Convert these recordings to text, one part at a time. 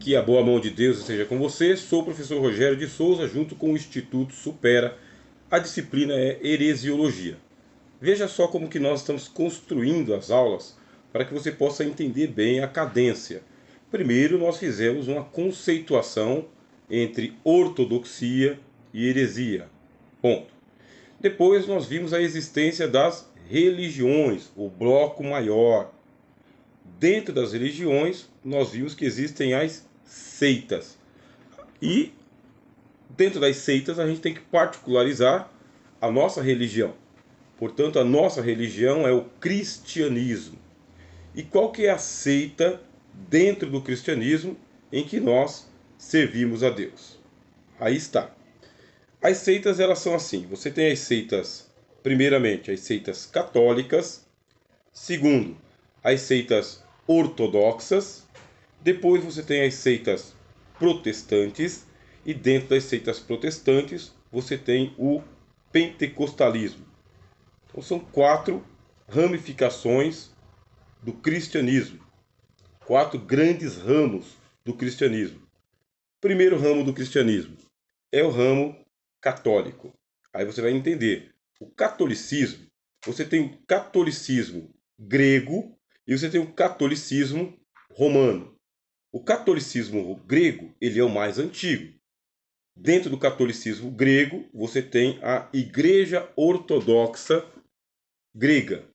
Que a boa mão de Deus esteja com você. Sou o professor Rogério de Souza, junto com o Instituto Supera. A disciplina é Heresiologia. Veja só como que nós estamos construindo as aulas para que você possa entender bem a cadência. Primeiro, nós fizemos uma conceituação entre ortodoxia e heresia. Ponto. Depois, nós vimos a existência das religiões, o bloco maior. Dentro das religiões, nós vimos que existem as seitas. E dentro das seitas, a gente tem que particularizar a nossa religião. Portanto, a nossa religião é o cristianismo. E qual que é a seita dentro do cristianismo em que nós servimos a Deus? Aí está. As seitas, elas são assim. Você tem as seitas, primeiramente, as seitas católicas. Segundo, as seitas ortodoxas. Depois você tem as seitas protestantes. E dentro das seitas protestantes, você tem o pentecostalismo. Então são 4 ramificações do cristianismo. 4 grandes ramos do cristianismo. Primeiro ramo do cristianismo é o ramo católico. Aí você vai entender. O catolicismo, você tem o catolicismo grego e você tem o catolicismo romano. O catolicismo grego, ele é o mais antigo. Dentro do catolicismo grego, você tem a Igreja Ortodoxa grega.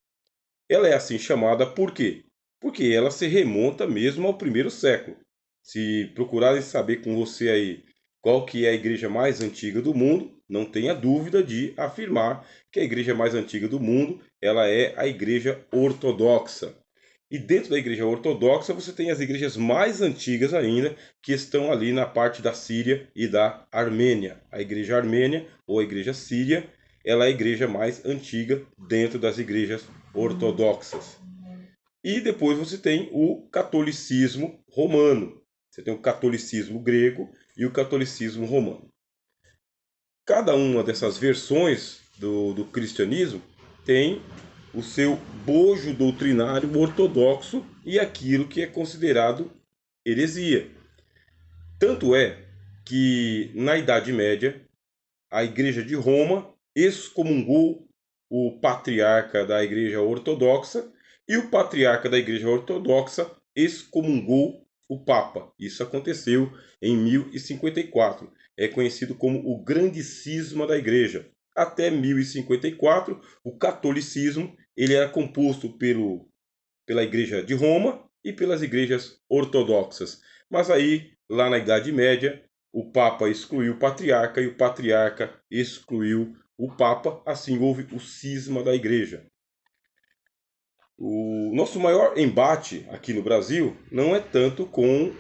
Ela é assim chamada por quê? Porque ela se remonta mesmo ao primeiro século. Se procurarem saber com você aí qual que é a igreja mais antiga do mundo, não tenha dúvida de afirmar que a igreja mais antiga do mundo, ela é a Igreja Ortodoxa. E dentro da Igreja Ortodoxa você tem as igrejas mais antigas ainda, que estão ali na parte da Síria e da Armênia. A Igreja Armênia, ou a Igreja Síria, ela é a igreja mais antiga dentro das igrejas ortodoxas. E depois você tem o catolicismo romano. Você tem o catolicismo grego e o catolicismo romano. Cada uma dessas versões do cristianismo tem o seu bojo doutrinário ortodoxo e aquilo que é considerado heresia. Tanto é que na Idade Média a Igreja de Roma excomungou o patriarca da Igreja Ortodoxa e o patriarca da Igreja Ortodoxa excomungou o Papa. Isso aconteceu em 1054. É conhecido como o Grande Cisma da Igreja. Até 1054, o catolicismo ele era composto pela Igreja de Roma e pelas igrejas ortodoxas. Mas aí, lá na Idade Média, o Papa excluiu o patriarca e o patriarca excluiu o Papa. Assim houve o cisma da Igreja. O nosso maior embate aqui no Brasil não é tanto com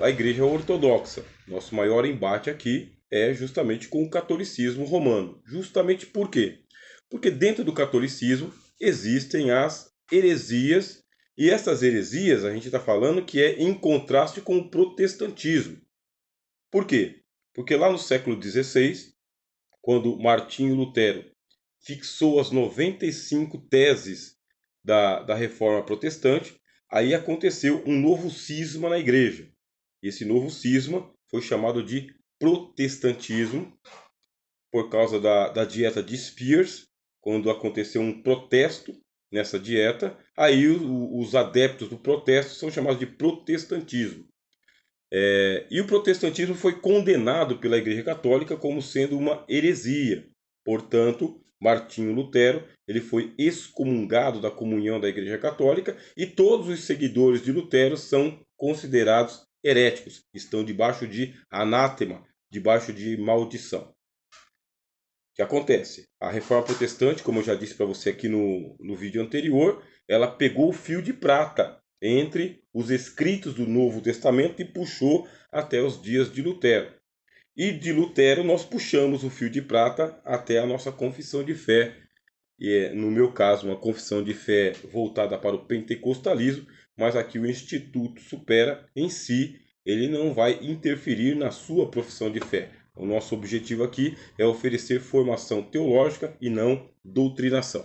a Igreja Ortodoxa. Nosso maior embate aqui é justamente com o catolicismo romano. Justamente por quê? Porque dentro do catolicismo existem as heresias, e essas heresias a gente está falando que é em contraste com o protestantismo. Por quê? Porque lá no século XVI, quando Martinho Lutero fixou as 95 teses da Reforma Protestante, aí aconteceu um novo cisma na igreja. Esse novo cisma foi chamado de protestantismo, por causa da dieta de Spears, quando aconteceu um protesto nessa dieta, aí os adeptos do protesto são chamados de protestantismo. E o protestantismo foi condenado pela Igreja Católica como sendo uma heresia. Portanto, Martinho Lutero ele foi excomungado da comunhão da Igreja Católica e todos os seguidores de Lutero são considerados heréticos, estão debaixo de anátema, debaixo de maldição. O que acontece? A Reforma Protestante, como eu já disse para você aqui no vídeo anterior, ela pegou o fio de prata entre os escritos do Novo Testamento e puxou até os dias de Lutero. E de Lutero nós puxamos o fio de prata até a nossa confissão de fé. E é, no meu caso, uma confissão de fé voltada para o pentecostalismo, mas aqui o Instituto Supera em si, ele não vai interferir na sua profissão de fé. O nosso objetivo aqui é oferecer formação teológica e não doutrinação.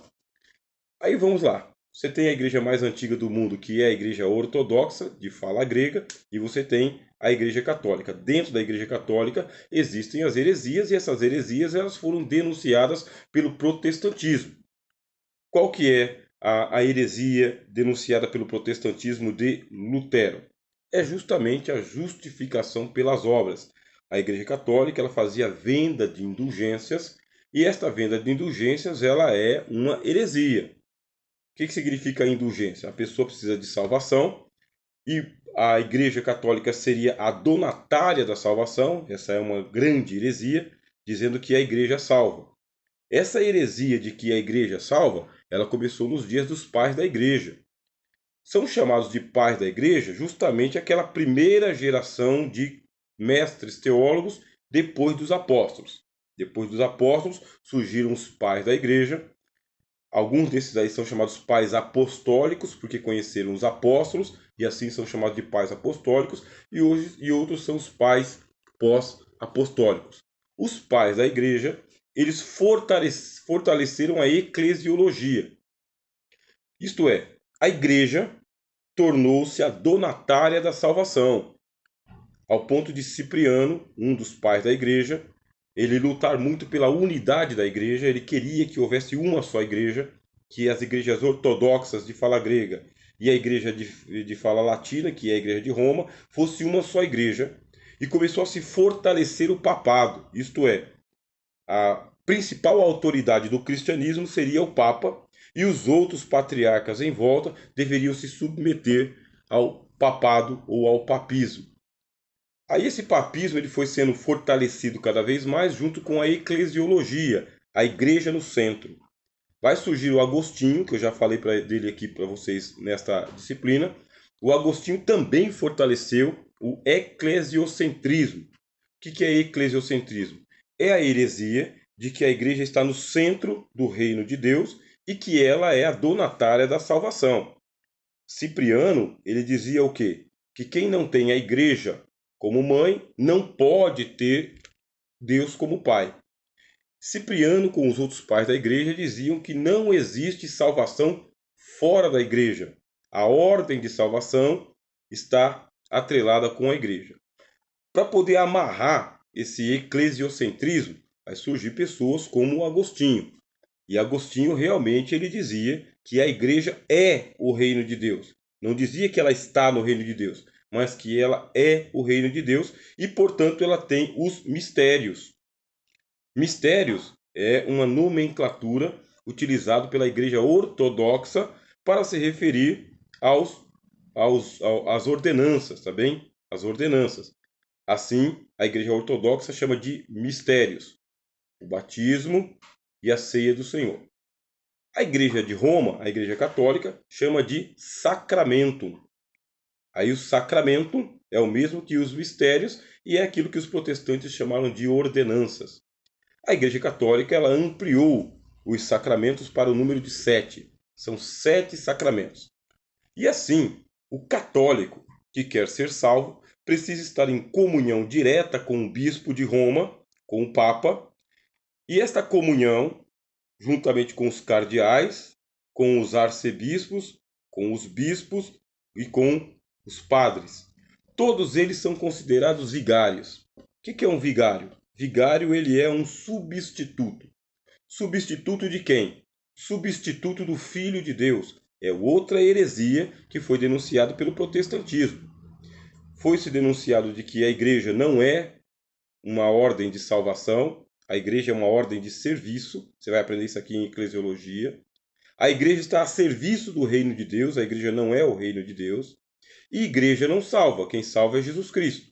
Aí vamos lá. Você tem a igreja mais antiga do mundo, que é a igreja ortodoxa, de fala grega, e você tem a igreja católica. Dentro da igreja católica existem as heresias, e essas heresias elas foram denunciadas pelo protestantismo. Qual que é a heresia denunciada pelo protestantismo de Lutero? É justamente a justificação pelas obras. A Igreja Católica ela fazia venda de indulgências e esta venda de indulgências ela é uma heresia. O que significa indulgência? A pessoa precisa de salvação e a Igreja Católica seria a donatária da salvação. Essa é uma grande heresia, dizendo que a Igreja salva. Essa heresia de que a igreja salva, ela começou nos dias dos pais da igreja. São chamados de pais da igreja justamente aquela primeira geração de mestres teólogos depois dos apóstolos. Depois dos apóstolos surgiram os pais da igreja. Alguns desses aí são chamados pais apostólicos, porque conheceram os apóstolos, e assim são chamados de pais apostólicos, e outros são os pais pós-apostólicos. Os pais da igreja eles fortaleceram a eclesiologia. Isto é, a igreja tornou-se a donatária da salvação, ao ponto de Cipriano, um dos pais da igreja, ele lutar muito pela unidade da igreja, ele queria que houvesse uma só igreja, que as igrejas ortodoxas de fala grega e a igreja de fala latina, que é a igreja de Roma, fosse uma só igreja, e começou a se fortalecer o papado, isto é, a principal autoridade do cristianismo seria o Papa, e os outros patriarcas em volta deveriam se submeter ao papado ou ao papismo. Aí esse papismo ele foi sendo fortalecido cada vez mais junto com a eclesiologia, a igreja no centro. Vai surgir o Agostinho, que eu já falei dele aqui para vocês nesta disciplina. O Agostinho também fortaleceu o eclesiocentrismo. O que é eclesiocentrismo? É a heresia de que a igreja está no centro do reino de Deus e que ela é a donatária da salvação. Cipriano, ele dizia o quê? Que quem não tem a igreja como mãe não pode ter Deus como pai. Cipriano, com os outros pais da igreja, diziam que não existe salvação fora da igreja. A ordem de salvação está atrelada com a igreja. Para poder amarrar esse eclesiocentrismo, vai surgir pessoas como o Agostinho. E Agostinho realmente ele dizia que a igreja é o reino de Deus. Não dizia que ela está no reino de Deus, mas que ela é o reino de Deus e, portanto, ela tem os mistérios. Mistérios é uma nomenclatura utilizada pela igreja ortodoxa para se referir às ordenanças, tá bem? As ordenanças. Assim, a igreja ortodoxa chama de mistérios, o batismo e a ceia do Senhor. A igreja de Roma, a igreja católica, chama de sacramento. Aí o sacramento é o mesmo que os mistérios e é aquilo que os protestantes chamaram de ordenanças. A igreja católica ela ampliou os sacramentos para o número de 7. São 7 sacramentos. E assim, o católico que quer ser salvo precisa estar em comunhão direta com o bispo de Roma, com o Papa, e esta comunhão, juntamente com os cardeais, com os arcebispos, com os bispos e com os padres. Todos eles são considerados vigários. O que é um vigário? Vigário ele é um substituto. Substituto de quem? Substituto do Filho de Deus. É outra heresia que foi denunciada pelo protestantismo. Foi-se denunciado de que a igreja não é uma ordem de salvação, a igreja é uma ordem de serviço. Você vai aprender isso aqui em eclesiologia. A igreja está a serviço do reino de Deus, a igreja não é o reino de Deus. E igreja não salva, quem salva é Jesus Cristo.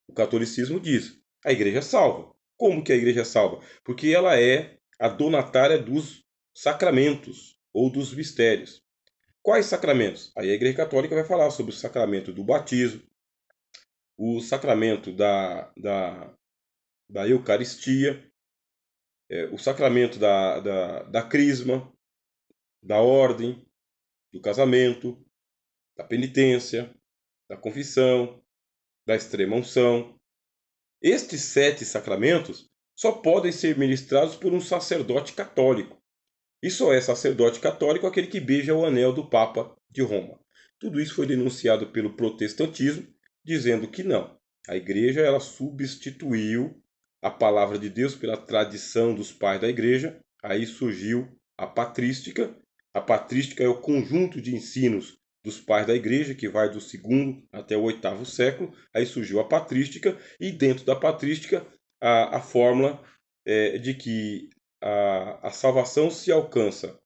O catolicismo diz, a igreja salva. Como que a igreja salva? Porque ela é a donatária dos sacramentos ou dos mistérios. Quais sacramentos? Aí a igreja católica vai falar sobre o sacramento do batismo, o sacramento da Eucaristia, o sacramento da crisma, da ordem, do casamento, da penitência, da confissão, da extrema-unção. Estes 7 sacramentos só podem ser ministrados por um sacerdote católico. E só é sacerdote católico aquele que beija o anel do Papa de Roma. Tudo isso foi denunciado pelo protestantismo, dizendo que não. A igreja ela substituiu a palavra de Deus pela tradição dos pais da igreja. Aí surgiu a patrística. A patrística é o conjunto de ensinos dos pais da igreja, que vai do segundo até o oitavo século. Aí surgiu a patrística, e dentro da patrística a fórmula de que a salvação se alcança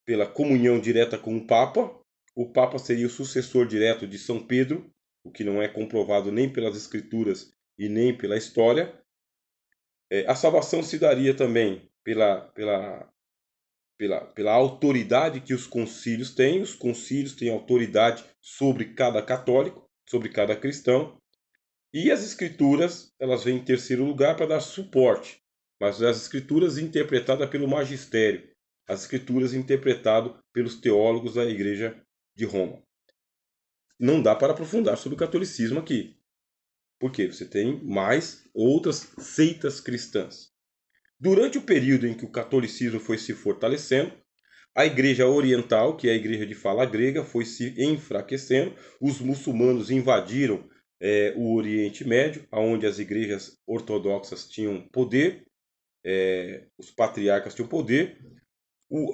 pela comunhão direta com o Papa. O Papa seria o sucessor direto de São Pedro, o que não é comprovado nem pelas escrituras e nem pela história. A salvação se daria também pela autoridade que os concílios têm. Os concílios têm autoridade sobre cada católico, sobre cada cristão. E as escrituras, elas vêm em terceiro lugar para dar suporte. Mas as escrituras interpretadas pelo magistério, as escrituras interpretadas pelos teólogos da Igreja de Roma. Não dá para aprofundar sobre o catolicismo aqui, porque você tem mais outras seitas cristãs. Durante o período em que o catolicismo foi se fortalecendo, a Igreja Oriental, que é a igreja de fala grega, foi se enfraquecendo. Os muçulmanos invadiram o Oriente Médio, onde as igrejas ortodoxas tinham poder, os patriarcas tinham poder.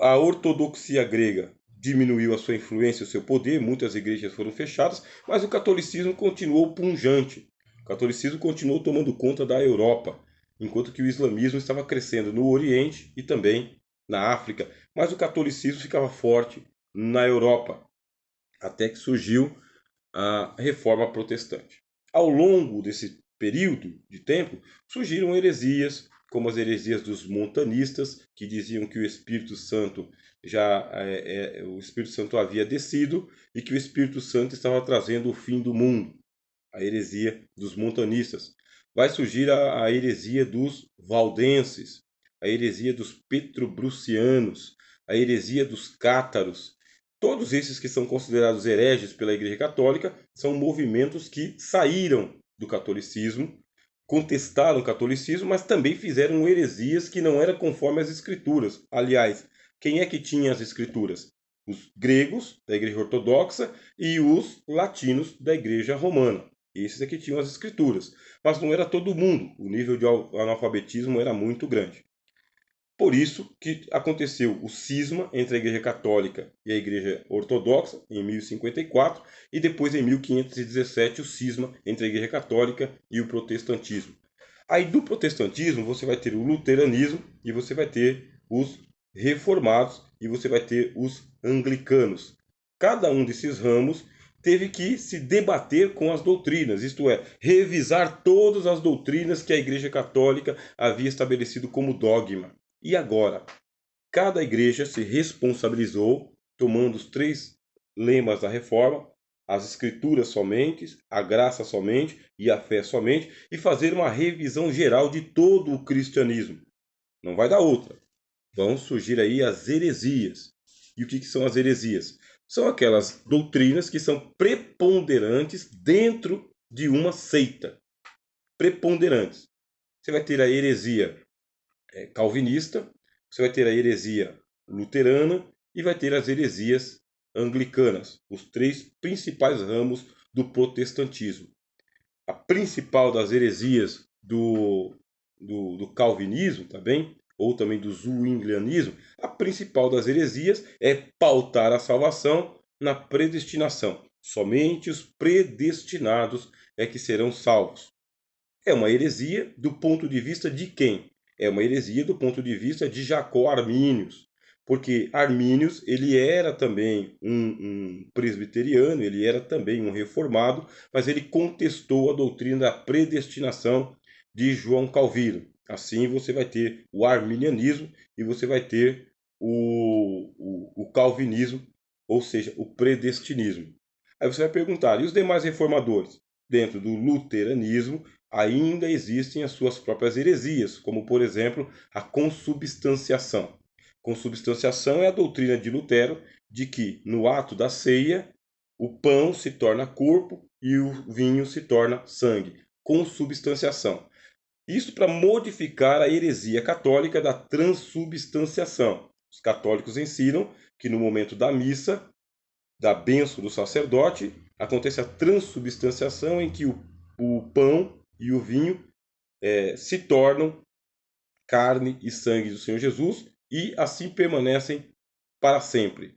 A ortodoxia grega diminuiu a sua influência e o seu poder, muitas igrejas foram fechadas, mas o catolicismo continuou punjante. O catolicismo continuou tomando conta da Europa, enquanto que o islamismo estava crescendo no Oriente e também na África. Mas o catolicismo ficava forte na Europa, até que surgiu a Reforma Protestante. Ao longo desse período de tempo, surgiram heresias, como as heresias dos montanistas, que diziam que o Espírito Santo o Espírito Santo havia descido e que o Espírito Santo estava trazendo o fim do mundo. A heresia dos montanistas. Vai surgir a heresia dos valdenses, a heresia dos petrobrucianos, a heresia dos cátaros. Todos esses que são considerados hereges pela Igreja Católica são movimentos que saíram do catolicismo, contestaram o catolicismo, mas também fizeram heresias que não eram conforme as escrituras. Aliás, quem é que tinha as escrituras? Os gregos, da Igreja Ortodoxa, e os latinos, da Igreja Romana. Esses é que tinham as escrituras. Mas não era todo mundo. O nível de analfabetismo era muito grande. Por isso que aconteceu o cisma entre a Igreja Católica e a Igreja Ortodoxa, em 1054, e depois, em 1517, o cisma entre a Igreja Católica e o protestantismo. Aí, do protestantismo, você vai ter o luteranismo, e você vai ter os reformados, e você vai ter os anglicanos. Cada um desses ramos teve que se debater com as doutrinas, isto é, revisar todas as doutrinas que a Igreja Católica havia estabelecido como dogma. E agora, cada igreja se responsabilizou, tomando os 3 lemas da reforma, as escrituras somente, a graça somente e a fé somente, e fazer uma revisão geral de todo o cristianismo. Não vai dar outra. Vão surgir aí as heresias. E o que são as heresias? São aquelas doutrinas que são preponderantes dentro de uma seita. Preponderantes. Você vai ter a heresia calvinista, você vai ter a heresia luterana e vai ter as heresias anglicanas, os 3 principais ramos do protestantismo. A principal das heresias do calvinismo, tá bem? Ou também do zwinglianismo, a principal das heresias é pautar a salvação na predestinação. Somente os predestinados é que serão salvos. É uma heresia do ponto de vista de quem? É uma heresia do ponto de vista de Jacó Armínios, porque Armínios ele era também um presbiteriano, ele era também um reformado, mas ele contestou a doutrina da predestinação de João Calvino. Assim você vai ter o arminianismo e você vai ter o calvinismo, ou seja, o predestinismo. Aí você vai perguntar, e os demais reformadores? Dentro do luteranismo, ainda existem as suas próprias heresias, como, por exemplo, a consubstanciação. Consubstanciação é a doutrina de Lutero de que, no ato da ceia, o pão se torna corpo e o vinho se torna sangue. Consubstanciação. Isso para modificar a heresia católica da transubstanciação. Os católicos ensinam que no momento da missa, da bênção do sacerdote, acontece a transubstanciação em que o pão e o vinho se tornam carne e sangue do Senhor Jesus e assim permanecem para sempre.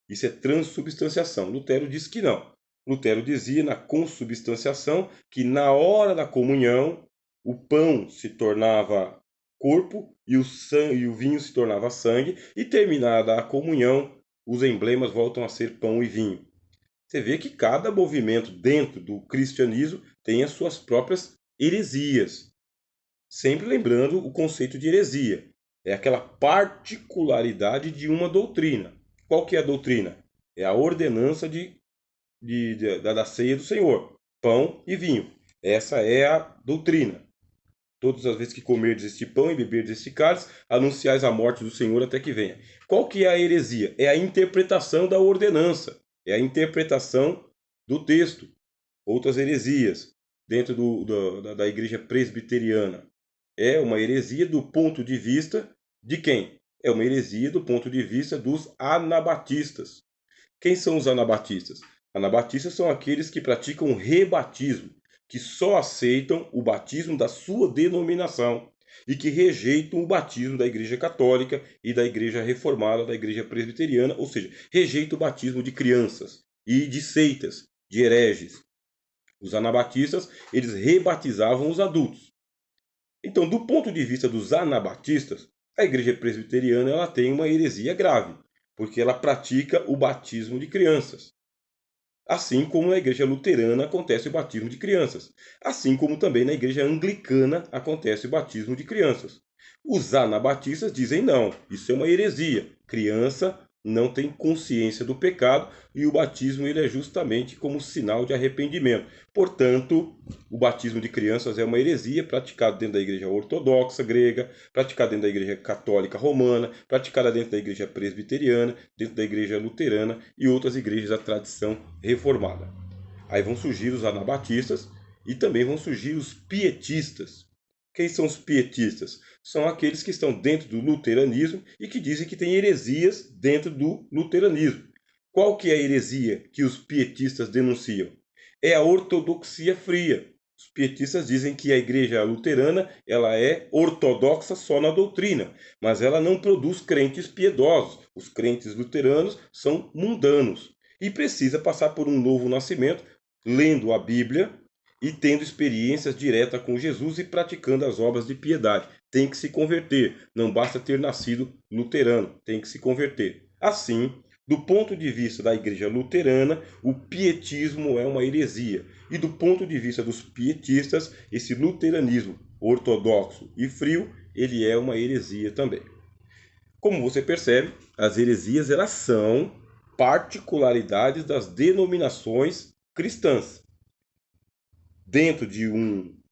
Isso é transubstanciação. Lutero diz que não. Lutero dizia na consubstanciação que na hora da comunhão o pão se tornava corpo e o vinho se tornava sangue, e terminada a comunhão, os emblemas voltam a ser pão e vinho. Você vê que cada movimento dentro do cristianismo tem as suas próprias heresias. Sempre lembrando o conceito de heresia. É aquela particularidade de uma doutrina. Qual que é a doutrina? É a ordenança da ceia do Senhor. Pão e vinho. Essa é a doutrina. Todas as vezes que comerdes este pão e beberdes este cálice, anunciais a morte do Senhor até que venha. Qual que é a heresia? É a interpretação da ordenança. É a interpretação do texto. Outras heresias dentro da igreja presbiteriana. É uma heresia do ponto de vista de quem? É uma heresia do ponto de vista dos anabatistas. Quem são os anabatistas? Anabatistas são aqueles que praticam rebatismo, que só aceitam o batismo da sua denominação e que rejeitam o batismo da Igreja Católica e da Igreja Reformada, da Igreja Presbiteriana, ou seja, rejeitam o batismo de crianças e de seitas, de hereges. Os anabatistas, eles rebatizavam os adultos. Então, do ponto de vista dos anabatistas, a Igreja Presbiteriana ela tem uma heresia grave, porque ela pratica o batismo de crianças. Assim como na Igreja Luterana acontece o batismo de crianças. Assim como também na Igreja Anglicana acontece o batismo de crianças. Os anabatistas dizem não, isso é uma heresia. Criança não tem consciência do pecado e o batismo ele é justamente como sinal de arrependimento. Portanto, o batismo de crianças é uma heresia praticada dentro da Igreja Ortodoxa grega, praticada dentro da Igreja Católica Romana, praticada dentro da Igreja Presbiteriana, dentro da Igreja Luterana e outras igrejas da tradição reformada. Aí vão surgir os anabatistas e também vão surgir os pietistas. Quem são os pietistas? São aqueles que estão dentro do luteranismo e que dizem que tem heresias dentro do luteranismo. Qual que é a heresia que os pietistas denunciam? É a ortodoxia fria. Os pietistas dizem que a igreja luterana ela é ortodoxa só na doutrina, mas ela não produz crentes piedosos. Os crentes luteranos são mundanos e precisa passar por um novo nascimento, lendo a Bíblia e tendo experiências diretas com Jesus e praticando as obras de piedade. Tem que se converter, não basta ter nascido luterano, tem que se converter. Assim, do ponto de vista da igreja luterana, o pietismo é uma heresia. E do ponto de vista dos pietistas, esse luteranismo ortodoxo e frio, ele é uma heresia também. Como você percebe, as heresias elas são particularidades das denominações cristãs. Dentro de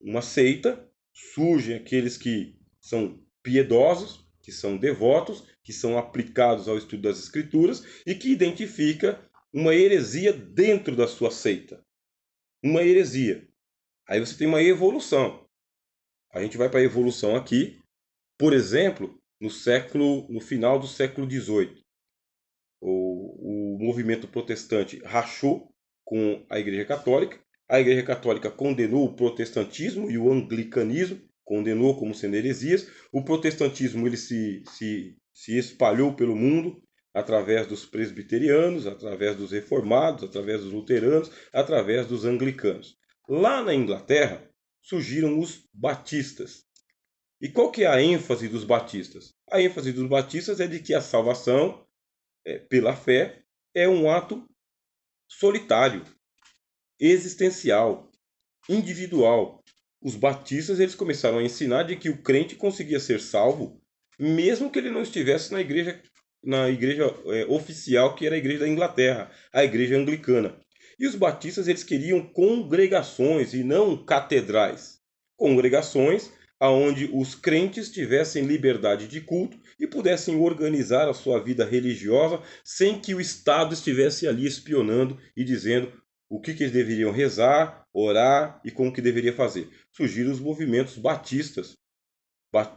uma seita, surgem aqueles que são piedosos, que são devotos, que são aplicados ao estudo das Escrituras e que identifica uma heresia dentro da sua seita. Uma heresia. Aí você tem uma evolução. A gente vai para a evolução aqui, por exemplo, no final do século XVIII. O movimento protestante rachou com a Igreja Católica. A Igreja Católica condenou o protestantismo e o anglicanismo, condenou como sendo heresias. O protestantismo ele se espalhou pelo mundo através dos presbiterianos, através dos reformados, através dos luteranos, através dos anglicanos. Lá na Inglaterra surgiram os batistas. E qual que é a ênfase dos batistas? A ênfase dos batistas é de que a salvação pela fé é um ato solitário, existencial, individual. Os batistas eles começaram a ensinar de que o crente conseguia ser salvo mesmo que ele não estivesse na igreja oficial, que era a igreja da Inglaterra, a igreja anglicana. E os batistas eles queriam congregações e não catedrais. Congregações onde os crentes tivessem liberdade de culto e pudessem organizar a sua vida religiosa sem que o Estado estivesse ali espionando e dizendo o que eles deveriam rezar, orar e como que deveria fazer. Surgiram os movimentos batistas,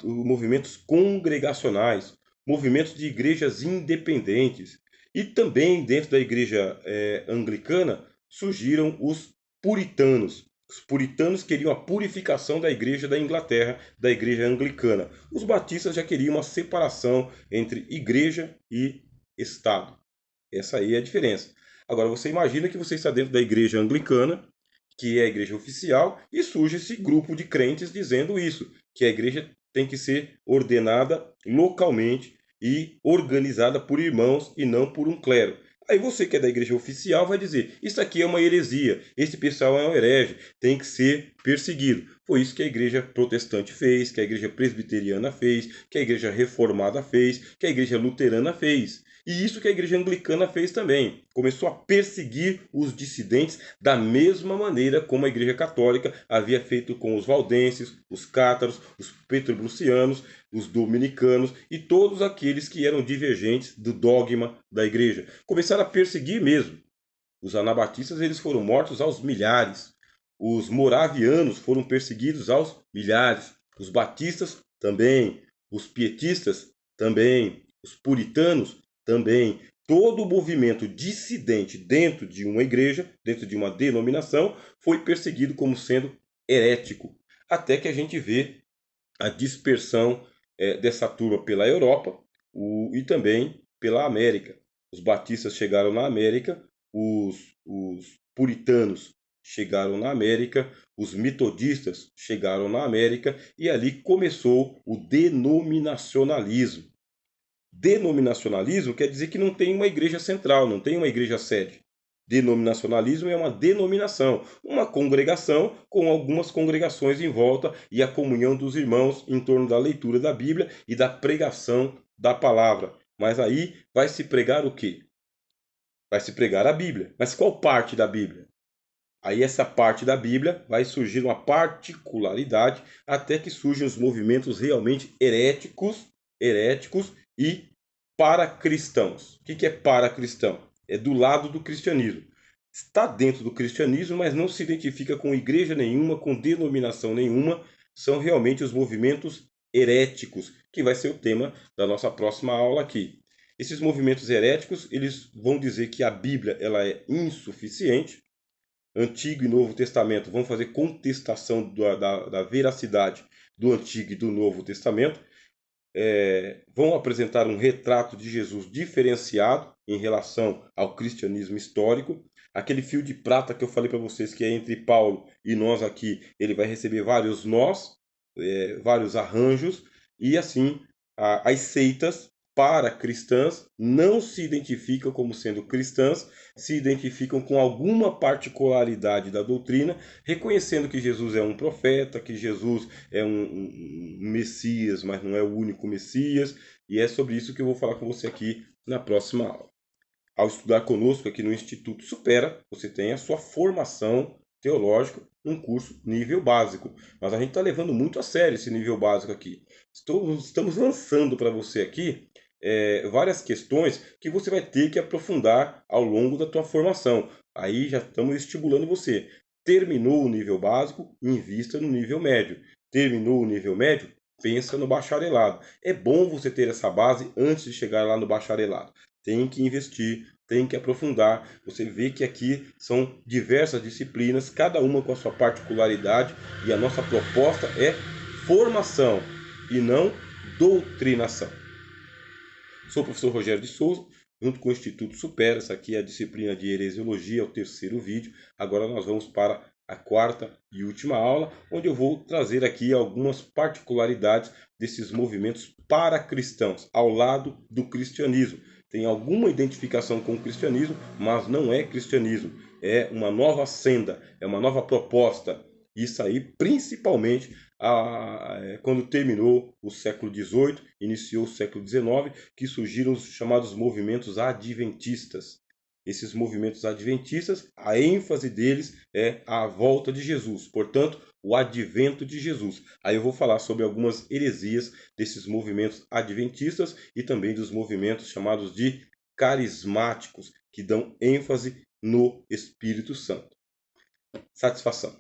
movimentos congregacionais, movimentos de igrejas independentes. E também dentro da igreja anglicana surgiram os puritanos. Os puritanos queriam a purificação da igreja da Inglaterra, da igreja anglicana. Os batistas já queriam uma separação entre igreja e Estado. Essa aí é a diferença. Agora você imagina que você está dentro da igreja anglicana, que é a igreja oficial, e surge esse grupo de crentes dizendo isso, que a igreja tem que ser ordenada localmente e organizada por irmãos e não por um clero. Aí você que é da igreja oficial vai dizer, isso aqui é uma heresia, esse pessoal é um herege, tem que ser perseguido. Foi isso que a igreja protestante fez, que a igreja presbiteriana fez, que a igreja reformada fez, que a igreja luterana fez. E isso que a igreja anglicana fez também. Começou a perseguir os dissidentes da mesma maneira como a igreja católica havia feito com os valdenses, os cátaros, os petrobrucianos, os dominicanos e todos aqueles que eram divergentes do dogma da igreja. Começaram a perseguir mesmo. Os anabatistas eles foram mortos aos milhares. Os moravianos foram perseguidos aos milhares. Os batistas também. Os pietistas também. Os puritanos também. Todo o movimento dissidente dentro de uma igreja, dentro de uma denominação, foi perseguido como sendo herético. Até que a gente vê a dispersão dessa turma pela Europa e também pela América. Os batistas chegaram na América, os puritanos chegaram na América, os metodistas chegaram na América e ali começou o denominacionalismo. Denominacionalismo quer dizer que não tem uma igreja central, não tem uma igreja sede. Denominacionalismo é uma denominação, uma congregação com algumas congregações em volta e a comunhão dos irmãos em torno da leitura da Bíblia e da pregação da palavra. Mas aí vai se pregar o quê? Vai se pregar a Bíblia. Mas qual parte da Bíblia? Aí essa parte da Bíblia vai surgir uma particularidade até que surjam os movimentos realmente heréticos e paracristãos. O que é paracristão? É do lado do cristianismo. Está dentro do cristianismo, mas não se identifica com igreja nenhuma, com denominação nenhuma. São realmente os movimentos heréticos, que vai ser o tema da nossa próxima aula aqui. Esses movimentos heréticos, eles vão dizer que a Bíblia ela é insuficiente. Antigo e Novo Testamento vão fazer contestação da veracidade do Antigo e do Novo Testamento. Vão apresentar um retrato de Jesus diferenciado em relação ao cristianismo histórico. Aquele fio de prata que eu falei para vocês que é entre Paulo e nós aqui, ele vai receber vários nós, vários arranjos, e assim as seitas para cristãs não se identificam como sendo cristãs, se identificam com alguma particularidade da doutrina, reconhecendo que Jesus é um profeta, que Jesus é um Messias, mas não é o único Messias, e é sobre isso que eu vou falar com você aqui na próxima aula. Ao estudar conosco aqui no Instituto Supera, você tem a sua formação teológica, um curso nível básico. Mas a gente está levando muito a sério esse nível básico aqui. Estamos lançando para você aqui várias questões que você vai ter que aprofundar ao longo da tua formação. Aí já estamos estimulando você. Terminou o nível básico, invista no nível médio. Terminou o nível médio, pensa no bacharelado. É bom você ter essa base antes de chegar lá no bacharelado. Tem que investir, tem que aprofundar. Você vê que aqui são diversas disciplinas, cada uma com a sua particularidade, e a nossa proposta é formação e não doutrinação. Sou o professor Rogério de Souza, junto com o Instituto Supera. Essa aqui é a disciplina de heresiologia, é o terceiro vídeo. Agora nós vamos para a quarta e última aula, onde eu vou trazer aqui algumas particularidades desses movimentos paracristãos, ao lado do cristianismo. Tem alguma identificação com o cristianismo, mas não é cristianismo. É uma nova senda, é uma nova proposta. Isso aí, principalmente, quando terminou o século XVIII, iniciou o século XIX, que surgiram os chamados movimentos adventistas. Esses movimentos adventistas, a ênfase deles é a volta de Jesus, portanto, o advento de Jesus. Aí eu vou falar sobre algumas heresias desses movimentos adventistas e também dos movimentos chamados de carismáticos, que dão ênfase no Espírito Santo. Satisfação.